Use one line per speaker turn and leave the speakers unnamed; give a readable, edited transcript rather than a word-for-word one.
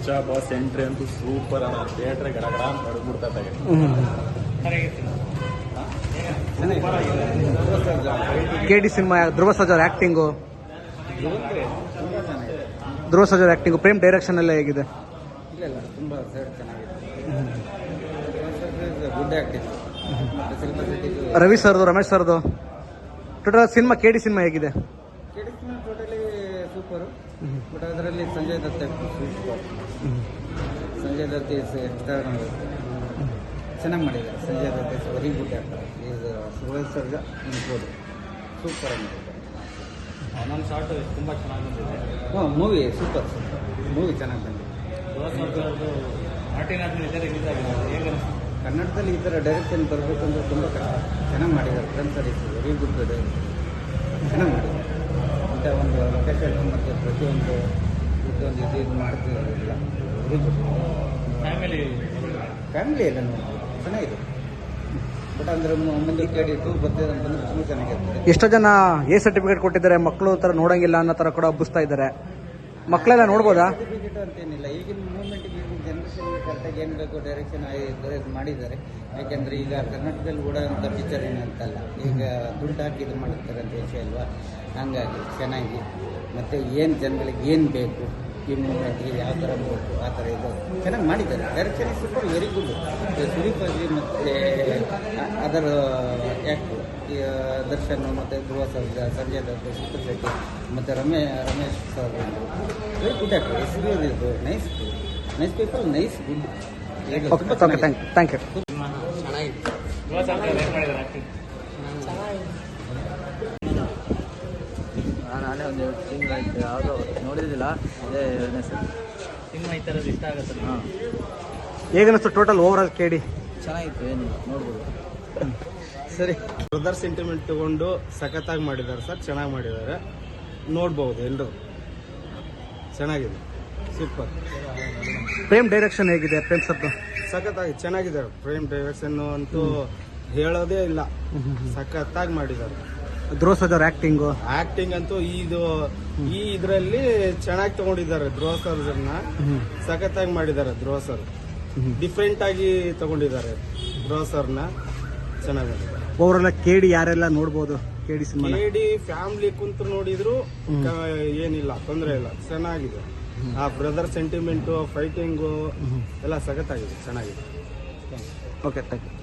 Kichcha boss entry ಅಂತೂ super ಅಣ್ಣ. Theatre ಗಡಗಡ ಅಂತ ಹೊಡೆದ್ಬಿಡ್ತಾ
KD ಸಿನಿಮಾ ಧ್ರುವ ಸರ್ಜಾ ಅವ್ರ ಆಕ್ಟಿಂಗು, ಧ್ರುವ ಸರ್ಜಾ ಅವ್ರ ಆಕ್ಟಿಂಗು, ಪ್ರೇಮ್ ಡೈರೆಕ್ಷನ್ ಎಲ್ಲ ಹೇಗಿದೆ?
ಇಲ್ಲ ತುಂಬ ಚೆನ್ನಾಗಿದೆ. Good acting.
ರವಿ ಸರ್ದು, ರಮೇಶ್ ಸರ್ದು ಟೋಟಲ್ ಸಿನಿಮಾ KD ಸಿನಿಮಾ ಹೇಗಿದೆ?
KD cinema totally super. But ಅದರಲ್ಲಿ ಸಂಜಯ್ ದತ್ ಸೂಪರ್. ಸಂಜಯ್ ದತ್ ಚೆನ್ನಾಗಿ ಮಾಡಿದ್ದಾರೆ. Sanjay Dutt is very good actor. Is Dhruva Sarja include super ಆಗಿದೆ.
ನಮ್ಮ ಶಾರ್ಟ್ ತುಂಬ ಚೆನ್ನಾಗಿ ಬಂದಿದೆ.
ಮೂವಿ ಸೂಪರ್ ಮೂವಿ ಚೆನ್ನಾಗಿ ಬಂದಿದೆ. ಕನ್ನಡದಲ್ಲಿ ಈ ಥರ ಡೈರೆಕ್ಷನ್ ಬರಬೇಕಂದ್ರೆ ತುಂಬ ಕಷ್ಟ. ಚೆನ್ನಾಗಿ ಮಾಡಿದ್ದಾರೆ. ಫ್ರೆಂಡ್ಸಲ್ಲಿ ವೆರಿ ಗುಡ್ ಚೆನ್ನಾಗಿ ಮಾಡಿದ್ದಾರೆ. ಇಂಥ ಒಂದು ಲೊಕೇಶನ್ ಮತ್ತು ಪ್ರತಿಯೊಂದು ಇದು ಮಾಡ್ತಿರೋದಿಲ್ಲ. Very good. ಫ್ಯಾಮಿಲಿ ಎಲ್ಲ ನೋಡಿ ಚೆನ್ನಾಗಿದೆ. ಬಟ್ ಅಂದರೆ ಮುಂದೆ KD 2 ಬರ್ತಿದೆ ಅಂತಂದ್ರೆ ತುಂಬ ಚೆನ್ನಾಗಿರ್ತದೆ.
ಎಷ್ಟೋ ಜನ A ಸರ್ಟಿಫಿಕೇಟ್ ಕೊಟ್ಟಿದ್ದಾರೆ, ಮಕ್ಕಳು ಥರ ನೋಡಂಗಿಲ್ಲ ಅನ್ನೋ ಥರ ಕೂಡ ಹಬ್ಬಿಸ್ತಾ ಇದ್ದಾರೆ. ಮಕ್ಕಳೆಲ್ಲ ನೋಡ್ಬೋದಾ?
ಸರ್ಟಿಫಿಕೇಟ್ ಅಂತೇನಿಲ್ಲ. ಈಗಿನ ಮೂವ್ಮೆಂಟಿಗೆ ಈಗಿನ ಜನರೇಷನ್ಗೆ ಕರೆಕ್ಟಾಗಿ ಏನು ಬೇಕು ಡೈರೆಕ್ಷನ್ ಮಾಡಿದ್ದಾರೆ. ಯಾಕೆಂದರೆ ಈಗ ಕರ್ನಾಟಕದಲ್ಲಿ ಓಡೋಂಥ ಪಿಕ್ಚರ್ ಏನಂತಲ್ಲ, ಈಗ ದುಡ್ಡು ಹಾಕಿ ಇದು ಮಾಡಿರ್ತಾರೆ ಅಂತ ವಿಷಯ ಅಲ್ವಾ. ಹಾಗಾಗಿ ಚೆನ್ನಾಗಿ ಮತ್ತು ಏನು ಜನಗಳಿಗೆ ಏನು ಬೇಕು, ಈ ಮೂವ್ಮೆಂಟ್ಗೆ ಯಾವ ಥರ ಬೇಕು ಆ ಥರ ಇದು ಚೆನ್ನಾಗಿ ಮಾಡಿದ್ದಾರೆ. Direction super very good. Sudeep ಅಜ್ಜಿ ಮತ್ತು ಅದರ ಆ್ಯಕ್ಟು ದರ್ಶನ್ ಮತ್ತು ಧ್ರುವ ಸರ್ಜಾ, ಸಂಜಯ್ ದತ್, ಸುಪ್ರೀತ್ ಶೆಟ್ಟಿ ಮತ್ತು Ramesh sir very good actor. ಹೆಸರು nice people, nice good.
Thank you.
ನಾನೇ ಒಂದು ತಿಂಗಳಾಯ್ತು ಯಾವುದೋ ನೋಡಿದ್ದಿಲ್ಲ. ಅದೇ ಸಿನಿಮಾ ಈ ಥರದ್ದು ಇಷ್ಟ ಆಗುತ್ತೆ. ಹಾಂ,
ಹೇಗನ್ನಿಸ್ತು ಟೋಟಲ್ ಓವರಾಲ್ KD?
ಚೆನ್ನಾಗಿತ್ತು, ಏನಿಲ್ಲ ನೋಡ್ಬೋದು.
ಸರಿ.
ಬ್ರದರ್ ಸೆಂಟಿಮೆಂಟ್ ತಗೊಂಡು ಸಖತ್ತಾಗಿ ಮಾಡಿದ್ದಾರೆ ಸರ್. ಚೆನ್ನಾಗಿ ಮಾಡಿದ್ದಾರೆ, ನೋಡ್ಬೋದು ಎಲ್ಲರೂ. ಚೆನ್ನಾಗಿದೆ, ಸೂಪರ್.
ಪ್ರೇಮ್ ಡೈರೆಕ್ಷನ್ ಹೇಗಿದೆ? ಪ್ರೇಮ್ ಸರ್ದು
ಸಖತ್ತಾಗಿ ಚೆನ್ನಾಗಿದ್ದಾರೆ. ಪ್ರೇಮ್ ಡೈರೆಕ್ಷನ್ ಅಂತೂ ಹೇಳೋದೇ ಇಲ್ಲ, ಸಖತ್ತಾಗಿ ಮಾಡಿದ್ದಾರೆ.
ಧ್ರುವ ಸರ್ಜಾ ಅವ್ರ
ಆಕ್ಟಿಂಗ್ ಅಂತೂ ಈ ಇದರಲ್ಲಿ ಚೆನ್ನಾಗಿ ತಗೊಂಡಿದ್ದಾರೆ. ಧ್ರುವ ಸರ್ಜನ್ನ ಸಖತ್ತಾಗಿ ಮಾಡಿದ್ದಾರೆ. ಧ್ರುವ ಸರ್ ಡಿಫ್ರೆಂಟ್ ಆಗಿ ತಗೊಂಡಿದ್ದಾರೆ. ಧ್ರುವ ಸರ್ನ ಚೆನ್ನಾಗಿ ಮಾಡಿದ್ದಾರೆ.
ಓವರಾಲ್ KD ಯಾರೆಲ್ಲ ನೋಡ್ಬೋದು? KD ಸಿನಿಮಾ
KD ಫ್ಯಾಮಿಲಿ ಕುಂತು ನೋಡಿದ್ರು ಏನಿಲ್ಲ, ತೊಂದರೆ ಇಲ್ಲ, ಚೆನ್ನಾಗಿದೆ. ಆ ಬ್ರದರ್ ಸೆಂಟಿಮೆಂಟು, ಫೈಟಿಂಗು ಎಲ್ಲ ಸಖತ್ತಾಗಿದೆ, ಚೆನ್ನಾಗಿದೆ.
Okay, thank you.